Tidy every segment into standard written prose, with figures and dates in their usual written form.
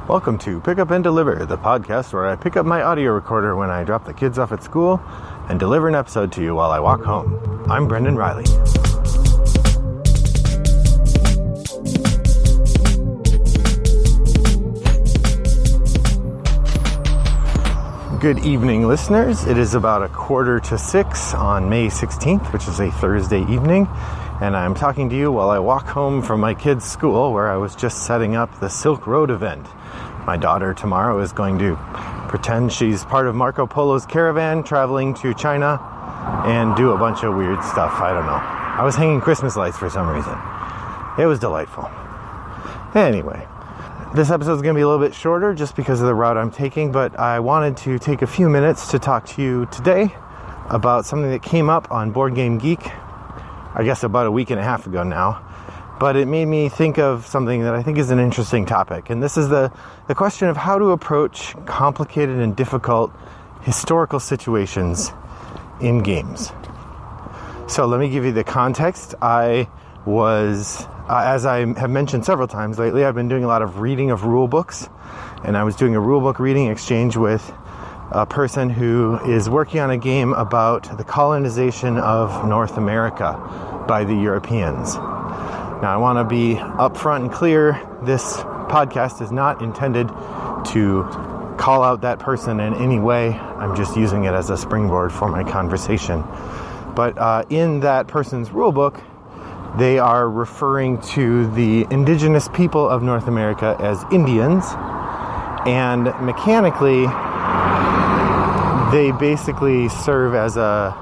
Welcome to Pick Up and Deliver, the podcast where I pick up my audio recorder when I drop the kids off at school and deliver an episode to you while I walk home. I'm Brendan Riley. Good evening, listeners. It is about 5:45 on May 16th, which is a Thursday evening, and I'm talking to you while I walk home from my kids' school where I was just setting up the Silk Road event. My daughter tomorrow is going to pretend she's part of Marco Polo's caravan traveling to China and do a bunch of weird stuff. I don't know. I was hanging Christmas lights for some reason. It was delightful. Anyway, this episode is going to be a little bit shorter just because of the route I'm taking, but I wanted to take a few minutes to talk to you today about something that came up on Boardgame Geek, I guess about a week and a half ago now. But it made me think of something that I think is an interesting topic. And this is the question of how to approach complicated and difficult historical situations in games. So let me give you the context. I was, as I have mentioned several times lately, I've been doing a lot of reading of rule books. And I was doing a rule book reading exchange with a person who is working on a game about the colonization of North America by the Europeans. Now, I want to be upfront and clear. This podcast is not intended to call out that person in any way. I'm just using it as a springboard for my conversation. But in that person's rulebook, they are referring to the indigenous people of North America as Indians. And mechanically, they basically serve as an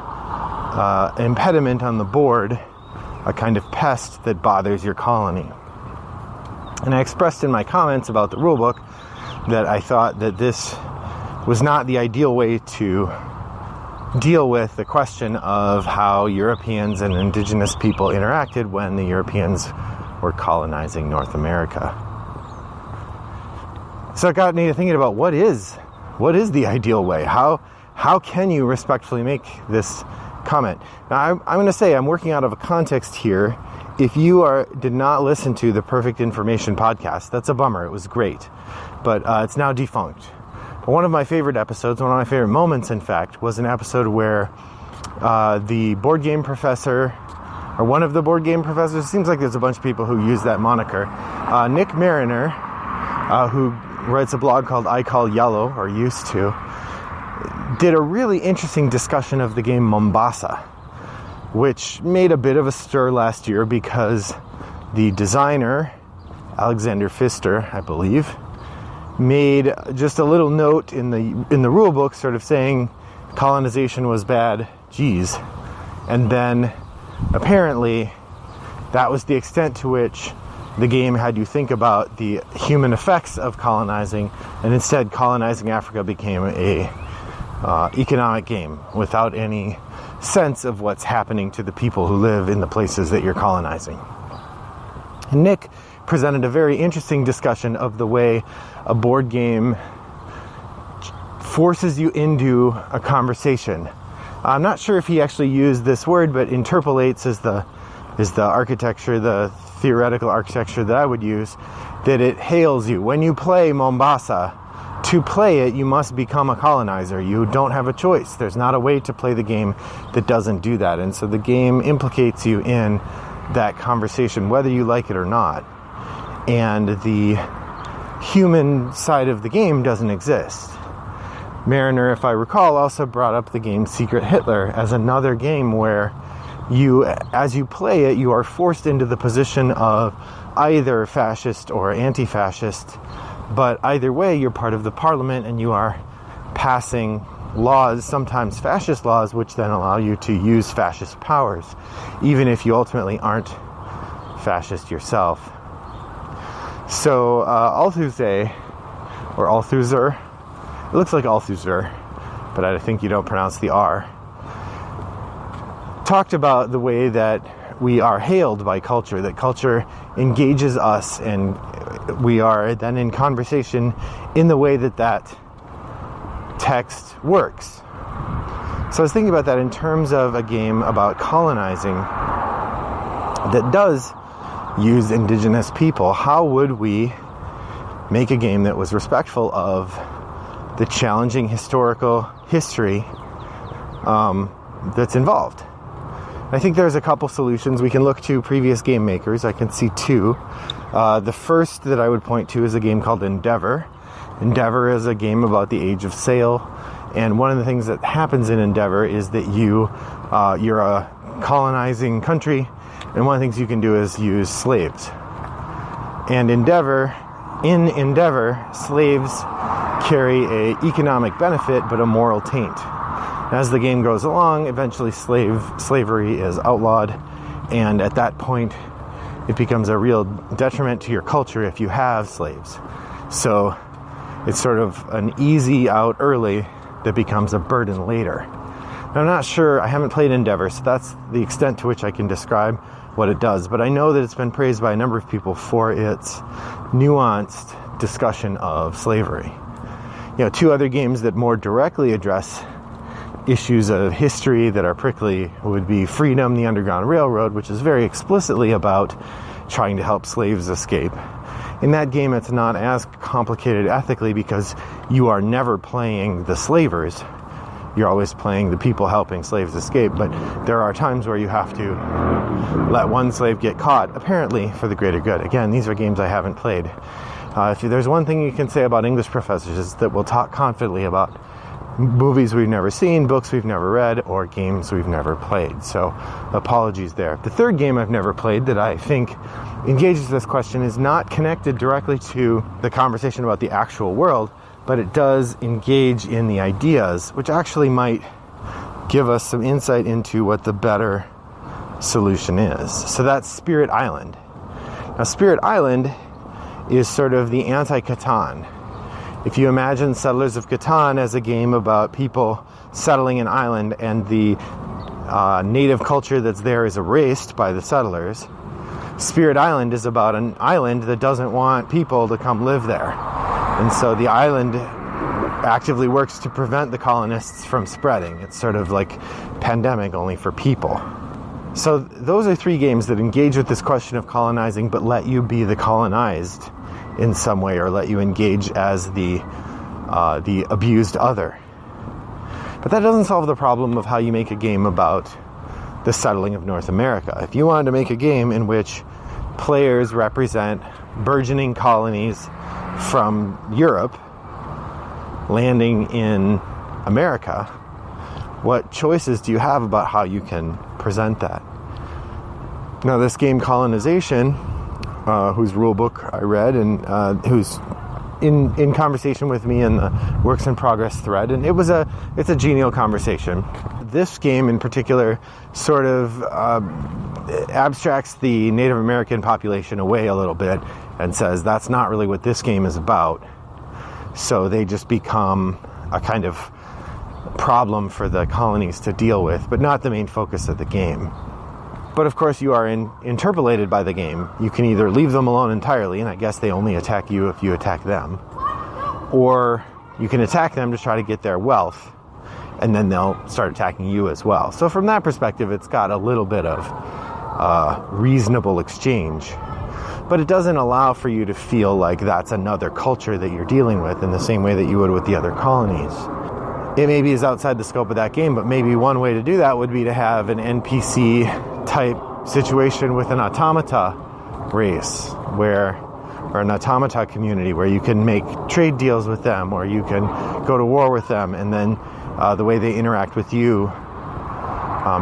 impediment on the board, a kind of pest that bothers your colony. And I expressed in my comments about the rulebook that I thought that this was not the ideal way to deal with the question of how Europeans and indigenous people interacted when the Europeans were colonizing North America. So it got me thinking about what is the ideal way? How can you respectfully make this comment? Now, I'm going to say I'm working out of a context here. If you did not listen to the Perfect Information podcast, that's a bummer. It was great, but it's now defunct. But one of my favorite episodes, one of my favorite moments, in fact, was an episode where the board game professor, or one of the board game professors, it seems like there's a bunch of people who use that moniker, Nick Mariner, who writes a blog called I Call Yellow, or used to, did a really interesting discussion of the game Mombasa, which made a bit of a stir last year because the designer, Alexander Pfister, I believe, made just a little note in the rule book sort of saying colonization was bad, geez. And then apparently that was the extent to which the game had you think about the human effects of colonizing, and instead colonizing Africa became a economic game without any sense of what's happening to the people who live in the places that you're colonizing. And Nick presented a very interesting discussion of the way a board game forces you into a conversation. I'm not sure if he actually used this word, but interpolates is the architecture, the theoretical architecture that I would use, that it hails you. When you play Mombasa, to play it, you must become a colonizer. You don't have a choice. There's not a way to play the game that doesn't do that. And so the game implicates you in that conversation, whether you like it or not. And the human side of the game doesn't exist. Mariner, if I recall, also brought up the game Secret Hitler as another game where you, as you play it, you are forced into the position of either fascist or anti-fascist. But either way, you're part of the parliament and you are passing laws, sometimes fascist laws, which then allow you to use fascist powers, even if you ultimately aren't fascist yourself. So Althusser, or Althusser, it looks like Althusser, but I think you don't pronounce the R, talked about the way that we are hailed by culture, that culture engages us, and we are then in conversation in the way that text works. So I was thinking about that in terms of a game about colonizing that does use indigenous people. How would we make a game that was respectful of the challenging historical history that's involved. I think there's a couple solutions. We can look to previous game makers. I can see two. The first that I would point to is a game called Endeavor. Endeavor is a game about the age of sail, and one of the things that happens in Endeavor is that you're a colonizing country, and one of the things you can do is use slaves. And in Endeavor, slaves carry an economic benefit but a moral taint. As the game goes along, eventually slavery is outlawed, and at that point it becomes a real detriment to your culture if you have slaves. So it's sort of an easy out early that becomes a burden later. Now, I'm not sure, I haven't played Endeavor, so that's the extent to which I can describe what it does, but I know that it's been praised by a number of people for its nuanced discussion of slavery. Two other games that more directly address issues of history that are prickly would be Freedom, the Underground Railroad, which is very explicitly about trying to help slaves escape. In that game, it's not as complicated ethically because you are never playing the slavers. You're always playing the people helping slaves escape, but there are times where you have to let one slave get caught, apparently for the greater good. Again, these are games I haven't played. If there's one thing you can say about English professors, is that we'll talk confidently about movies we've never seen, books we've never read, or games we've never played. So apologies there. The third game I've never played that I think engages this question is not connected directly to the conversation about the actual world, but it does engage in the ideas, which actually might give us some insight into what the better solution is. So that's Spirit Island. Now, Spirit Island is sort of the anti-Catan. If you imagine Settlers of Catan as a game about people settling an island and the native culture that's there is erased by the settlers, Spirit Island is about an island that doesn't want people to come live there. And so the island actively works to prevent the colonists from spreading. It's sort of like Pandemic, only for people. So those are three games that engage with this question of colonizing, but let you be the colonized in some way, or let you engage as the abused other. But that doesn't solve the problem of how you make a game about the settling of North America. If you wanted to make a game in which players represent burgeoning colonies from Europe landing in America, what choices do you have about how you can present that? Now, this game Colonization, whose rule book I read, and who's in conversation with me in the Works in Progress thread, and it's a genial conversation. This game in particular sort of abstracts the Native American population away a little bit and says that's not really what this game is about. So they just become a kind of problem for the colonies to deal with, but not the main focus of the game. But of course you are interpolated by the game. You can either leave them alone entirely, and I guess they only attack you if you attack them, or you can attack them to try to get their wealth, and then they'll start attacking you as well. So from that perspective, it's got a little bit of reasonable exchange. But it doesn't allow for you to feel like that's another culture that you're dealing with in the same way that you would with the other colonies. It maybe is outside the scope of that game, but maybe one way to do that would be to have an NPC type situation with an automata race, or an automata community where you can make trade deals with them, or you can go to war with them, and then the way they interact with you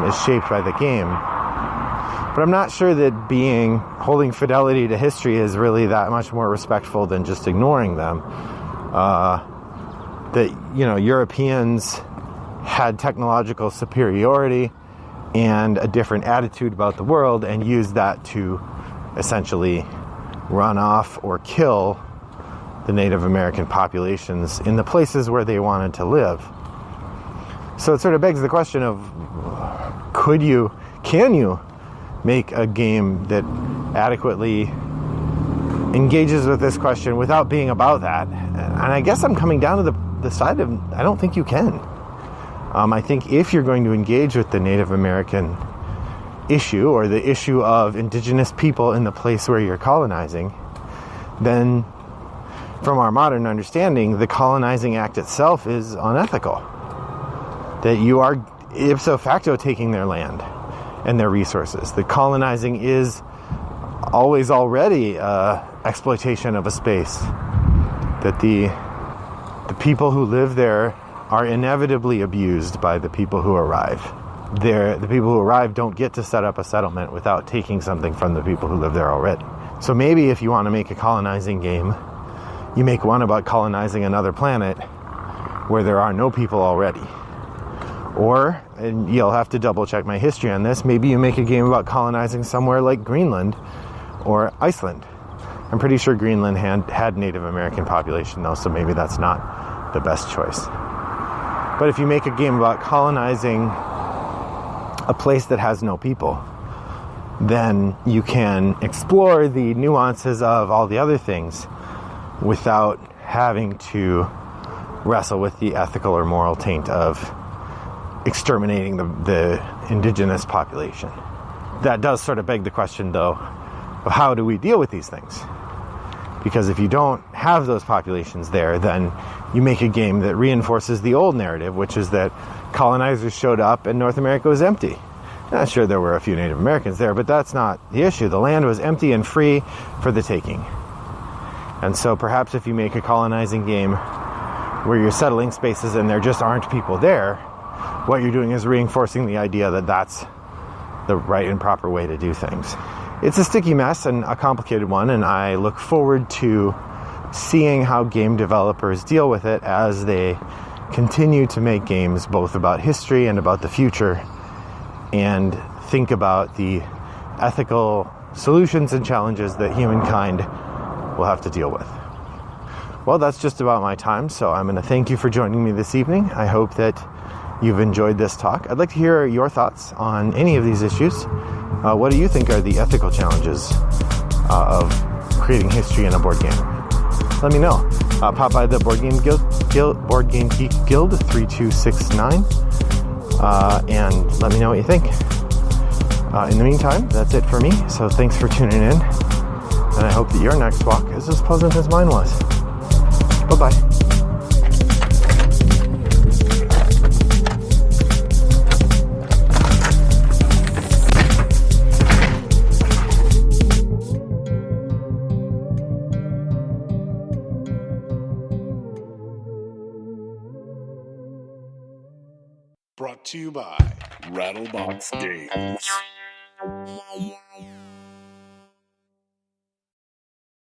is shaped by the game. But I'm not sure that holding fidelity to history is really that much more respectful than just ignoring them. Europeans had technological superiority and a different attitude about the world, and used that to essentially run off or kill the Native American populations in the places where they wanted to live. So it sort of begs the question of, can you make a game that adequately engages with this question without being about that? And I guess I'm coming down to the side of, I don't think you can. I think if you're going to engage with the Native American issue, or the issue of indigenous people in the place where you're colonizing, then from our modern understanding, the colonizing act itself is unethical. That you are ipso facto taking their land and their resources. The colonizing is always already exploitation of a space. That the people who live there are inevitably abused by the people who arrive. The people who arrive don't get to set up a settlement without taking something from the people who live there already. So maybe if you want to make a colonizing game, you make one about colonizing another planet where there are no people already. Or, and you'll have to double check my history on this, maybe you make a game about colonizing somewhere like Greenland or Iceland. I'm pretty sure Greenland had Native American population though, so maybe that's not the best choice. But if you make a game about colonizing a place that has no people, then you can explore the nuances of all the other things without having to wrestle with the ethical or moral taint of exterminating the indigenous population. That does sort of beg the question, though, of how do we deal with these things? Because if you don't have those populations there, then you make a game that reinforces the old narrative, which is that colonizers showed up and North America was empty. Not sure there were a few Native Americans there, but that's not the issue. The land was empty and free for the taking. And so perhaps if you make a colonizing game where you're settling spaces and there just aren't people there, what you're doing is reinforcing the idea that that's the right and proper way to do things. It's a sticky mess and a complicated one, and I look forward to seeing how game developers deal with it as they continue to make games both about history and about the future, and think about the ethical solutions and challenges that humankind will have to deal with. Well, that's just about my time, so I'm going to thank you for joining me this evening. I hope that you've enjoyed this talk. I'd like to hear your thoughts on any of these issues. What do you think are the ethical challenges of creating history in a board game? Let me know. Pop by the Boardgame Geek Guild 3269 and let me know what you think. In the meantime, that's it for me. So thanks for tuning in, and I hope that your next walk is as pleasant as mine was. Bye-bye. Brought to you by Rattlebox Games.